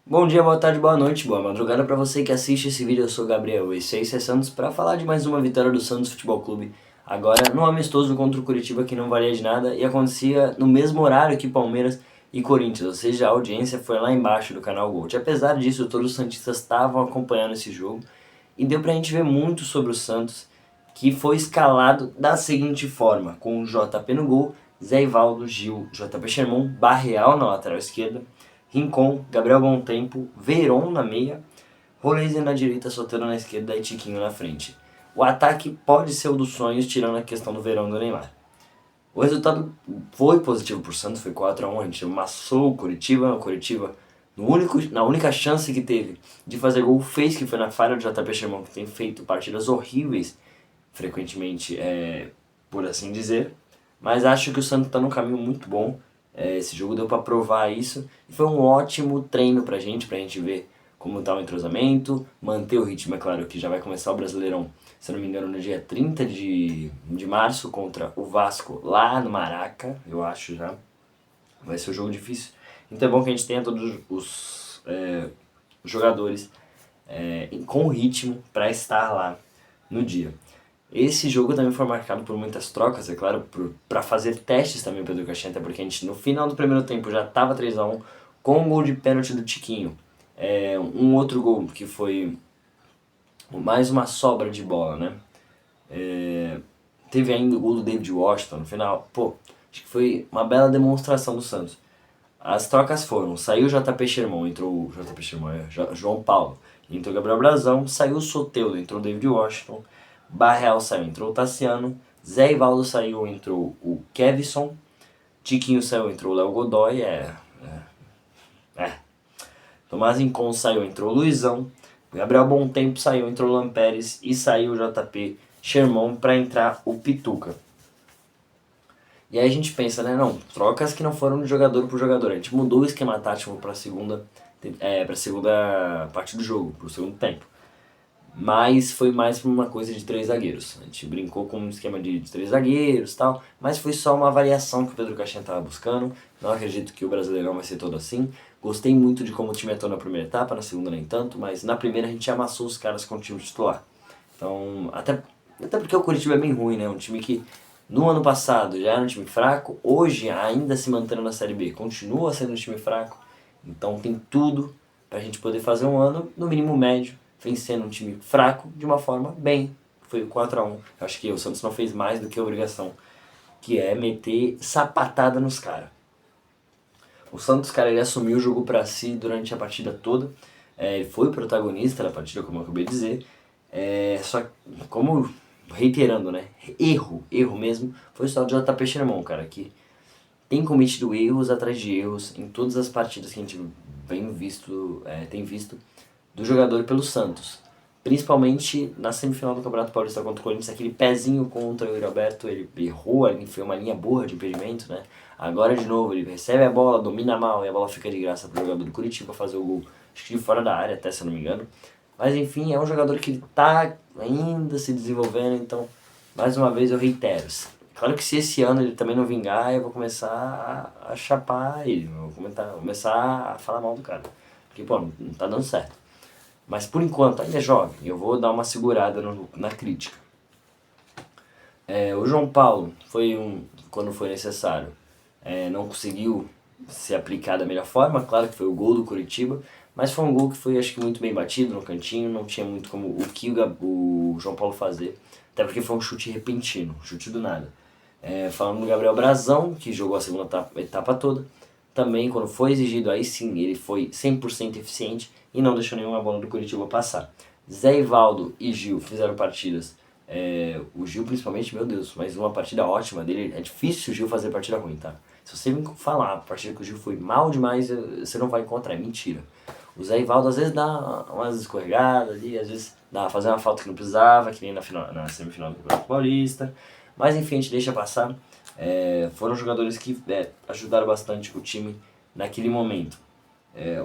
Bom dia, boa tarde, boa noite, boa madrugada pra você que assiste esse vídeo. Eu sou o Gabriel, esse é Santos para falar de mais uma vitória do Santos Futebol Clube. Agora no amistoso contra o Curitiba, que não valia de nada e acontecia no mesmo horário que Palmeiras e Corinthians, ou seja, a audiência foi lá embaixo do canal Gold. Apesar disso, todos os santistas estavam acompanhando esse jogo e deu pra gente ver muito sobre o Santos, que foi escalado da seguinte forma: com o JP no gol, Zé Ivaldo, Gil, JP Sherman, Barreal na lateral esquerda, Rincon, Gabriel Tempo, Veron na meia, Roleze na direita, Soteldo na esquerda e Tiquinho na frente. O ataque pode ser o dos sonhos, tirando a questão do Verão e do Neymar. O resultado foi positivo para o Santos, foi 4 a 1, a gente amassou o Curitiba na única chance que teve de fazer gol fez, que foi na falha do JP Sherman, que tem feito partidas horríveis, frequentemente, por assim dizer. Mas acho que o Santos está num caminho muito bom. Esse jogo deu para provar isso e foi um ótimo treino pra gente ver como tá o entrosamento, manter o ritmo. É claro que já vai começar o Brasileirão, se eu não me engano, no dia 30 de março contra o Vasco lá no Maraca, eu acho já. Vai ser um jogo difícil. Então é bom que a gente tenha todos os jogadores com ritmo para estar lá no dia. Esse jogo também foi marcado por muitas trocas, é claro, para fazer testes também o Pedro Caixinha, até porque a gente no final do primeiro tempo já estava 3 a 1 com o gol de pênalti do Tiquinho. Um outro gol que foi mais uma sobra de bola, né? Teve ainda o gol do David Washington no final. Pô, acho que foi uma bela demonstração do Santos. As trocas foram: saiu o JP Sherman, entrou o JP Sherman, João Paulo, entrou o Gabriel Brazão, saiu o Soteldo, entrou o David Washington, Barreal saiu, entrou o Tassiano, Zé Ivaldo saiu, entrou o Kevson, Tiquinho saiu, entrou o Léo Godoy, Tomás Rincon saiu, entrou o Luizão, Gabriel Tempo saiu, entrou o Lampérez e saiu o JP Sherman para entrar o Pituca. E aí a gente pensa, né, não, trocas que não foram de jogador por jogador. A gente mudou o esquema tático para a segunda parte do jogo, para o segundo tempo. Mas foi mais por uma coisa de 3 zagueiros. A gente brincou com um esquema de 3 zagueiros e tal, mas foi só uma variação que o Pedro Caixinha estava buscando. Não acredito que o Brasileirão vai ser todo assim. Gostei muito de como o time atuou na primeira etapa, na segunda nem tanto, mas na primeira a gente amassou os caras com o time titular. Então, até porque o Curitiba é bem ruim, né? Um time que no ano passado já era um time fraco, hoje ainda se mantendo na Série B, continua sendo um time fraco. Então tem tudo pra gente poder fazer um ano, no mínimo médio, vencendo um time fraco de uma forma bem. Foi o 4 a 1. Eu acho que o Santos não fez mais do que a obrigação, que é meter sapatada nos caras. O Santos, cara, ele assumiu o jogo pra si durante a partida toda. Ele foi o protagonista da partida, como eu acabei de dizer. Só que, como reiterando, né? Erro mesmo, foi só o JP Sherman, cara, que tem cometido erros atrás de erros em todas as partidas que a gente tem visto do jogador pelo Santos. Principalmente na semifinal do Campeonato Paulista contra o Corinthians, aquele pezinho contra o Yuri Alberto, ele errou, ele foi uma linha boa de impedimento, né? Agora de novo, ele recebe a bola, domina mal e a bola fica de graça pro jogador do Curitiba fazer o gol, acho que de fora da área até, se eu não me engano. Mas enfim, é um jogador que está ainda se desenvolvendo, então, mais uma vez eu reitero. Claro que se esse ano ele também não vingar, eu vou começar a chapar ele, vou começar a falar mal do cara. Porque, pô, não tá dando certo. Mas por enquanto, ainda é jovem, eu vou dar uma segurada na crítica. O João Paulo quando foi necessário, não conseguiu se aplicar da melhor forma. Claro que foi o gol do Curitiba, mas foi um gol que foi, acho que, muito bem batido no cantinho, não tinha muito como o João Paulo fazer, até porque foi um chute repentino, um chute do nada. Falando do Gabriel Brazão, que jogou a segunda etapa toda, também quando foi exigido, aí sim ele foi 100% eficiente e não deixou nenhuma bola do Curitiba passar. Zé Ivaldo e Gil fizeram partidas, o Gil principalmente, meu Deus, mas uma partida ótima dele. É difícil o Gil fazer partida ruim, tá? Se você me falar a partida que o Gil foi mal demais, você não vai encontrar, é mentira. O Zé Ivaldo às vezes dá umas escorregadas ali, às vezes dá fazer uma falta que não precisava, que nem na semifinal do Campeonato Paulista. Mas enfim, a gente deixa passar. Foram jogadores que ajudaram bastante o time naquele momento.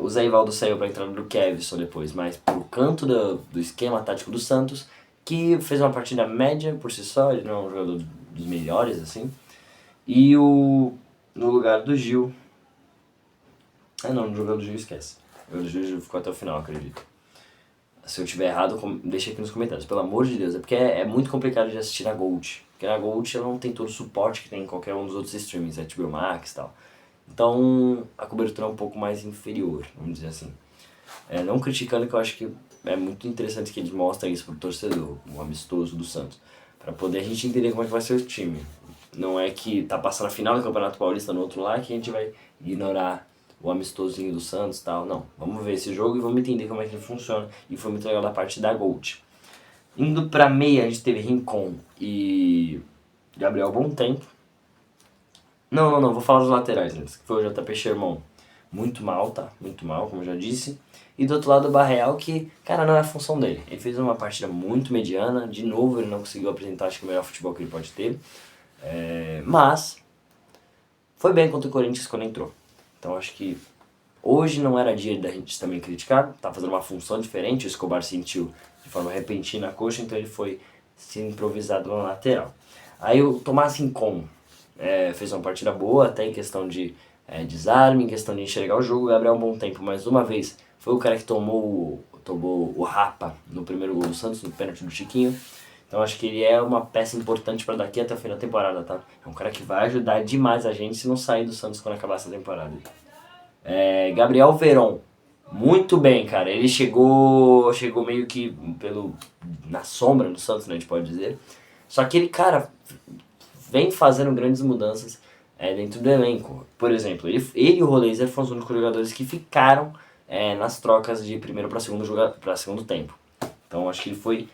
O Zé Ivaldo saiu para a entrada do Kevson depois, mas pro canto do esquema tático do Santos, que fez uma partida média por si só, ele não é um jogador dos melhores assim. No lugar do Gil. No lugar do Gil esquece. O Júlio ficou até o final, acredito. Se eu tiver errado, deixa aqui nos comentários, pelo amor de Deus. É porque é muito complicado de assistir na Gold. Porque na Gold ela não tem todo o suporte que tem em qualquer um dos outros streamings, HBO Max e tal. Então a cobertura é um pouco mais inferior, vamos dizer assim. Não criticando, que eu acho que é muito interessante que eles mostrem isso pro torcedor, o amistoso do Santos. Pra poder a gente entender como é que vai ser o time. Não é que tá passando a final do Campeonato Paulista no outro lá que a gente vai ignorar o amistosinho do Santos e tal. Não, vamos ver esse jogo e vamos entender como é que ele funciona. E foi muito legal da parte da Gold. Indo pra meia, a gente teve Rincon e Gabriel Bom Tempo. Não, vou falar dos laterais antes, que foi o JP Sherman. Muito mal, tá? Muito mal, como eu já disse. E do outro lado o Barreal, que, cara, não é a função dele. Ele fez uma partida muito mediana, de novo ele não conseguiu apresentar, acho que o melhor futebol que ele pode ter. Mas foi bem contra o Corinthians quando entrou. Então acho que hoje não era dia da gente também criticar, tá fazendo uma função diferente, o Escobar sentiu de forma repentina a coxa, então ele foi se improvisado na lateral. Aí o Tomás Rincon fez uma partida boa, até em questão de desarme, em questão de enxergar o jogo. O Gabriel Bom Tempo, mais uma vez, foi o cara que tomou o Rapa no primeiro gol do Santos, no pênalti do Chiquinho. Então acho que ele é uma peça importante para daqui até o fim da temporada, tá? É um cara que vai ajudar demais a gente se não sair do Santos quando acabar essa temporada. Gabriel Veron, muito bem, cara. Ele chegou meio que na sombra do Santos, né, a gente pode dizer. Só que ele, cara, vem fazendo grandes mudanças dentro do elenco. Por exemplo, ele e o Roleiser foram os únicos jogadores que ficaram nas trocas de primeiro para segundo tempo. Então acho que ele foi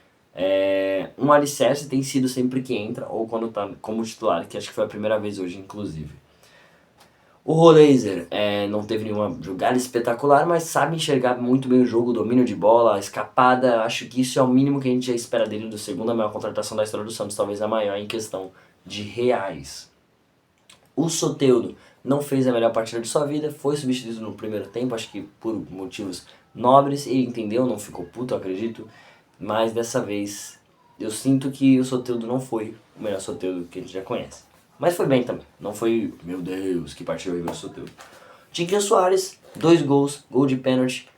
um alicerce, tem sido sempre que entra, ou quando tá como titular, que acho que foi a primeira vez hoje, inclusive. O Roleiser não teve nenhuma jogada espetacular, mas sabe enxergar muito bem o jogo, domínio de bola, escapada. Acho que isso é o mínimo que a gente já espera dele do segundo, a maior contratação da história do Santos, talvez a maior em questão de reais. O Soteldo não fez a melhor partida de sua vida, foi substituído no primeiro tempo, acho que por motivos nobres, ele entendeu, não ficou puto, eu acredito, mas dessa vez eu sinto que o Soteldo não foi o melhor Soteldo que a gente já conhece. Mas foi bem também, não foi, meu Deus, que partida horrível o Soteldo. Tiquinho Soares, 2 gols, gol de pênalti,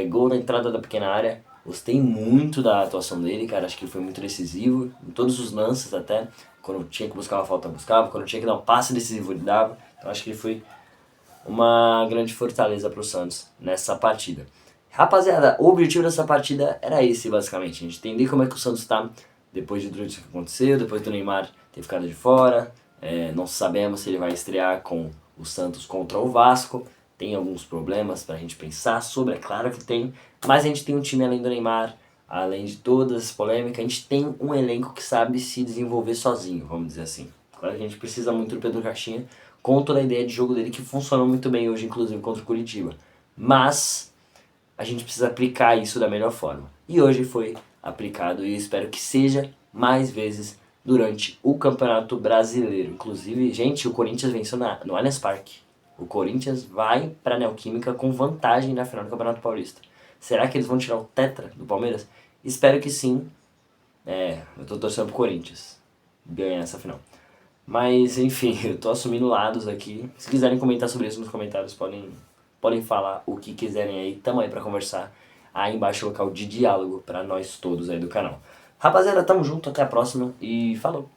gol na entrada da pequena área. Gostei muito da atuação dele, cara, acho que ele foi muito decisivo, em todos os lances até. Quando tinha que buscar uma falta, buscava, quando tinha que dar um passe decisivo, ele dava. Então acho que ele foi uma grande fortaleza para o Santos nessa partida. Rapaziada, o objetivo dessa partida era esse, basicamente. A gente entender como é que o Santos está depois de tudo isso que aconteceu, depois do Neymar ter ficado de fora. Não sabemos se ele vai estrear com o Santos contra o Vasco. Tem alguns problemas para a gente pensar sobre, é claro que tem. Mas a gente tem um time além do Neymar, além de todas as polêmicas, a gente tem um elenco que sabe se desenvolver sozinho, vamos dizer assim. Claro que a gente precisa muito do Pedro Caixinha, com toda a ideia de jogo dele que funcionou muito bem hoje, inclusive contra o Curitiba. Mas a gente precisa aplicar isso da melhor forma. E hoje foi aplicado e eu espero que seja mais vezes durante o Campeonato Brasileiro. Inclusive, gente, o Corinthians venceu no Allianz Parque. O Corinthians vai para a Neoquímica com vantagem na final do Campeonato Paulista. Será que eles vão tirar o tetra do Palmeiras? Espero que sim. Eu tô torcendo pro Corinthians ganhar essa final. Mas, enfim, eu tô assumindo lados aqui. Se quiserem comentar sobre isso nos comentários, podem falar o que quiserem aí. Tamo aí pra conversar. Aí embaixo é o local de diálogo pra nós todos aí do canal. Rapaziada, tamo junto, até a próxima e falou!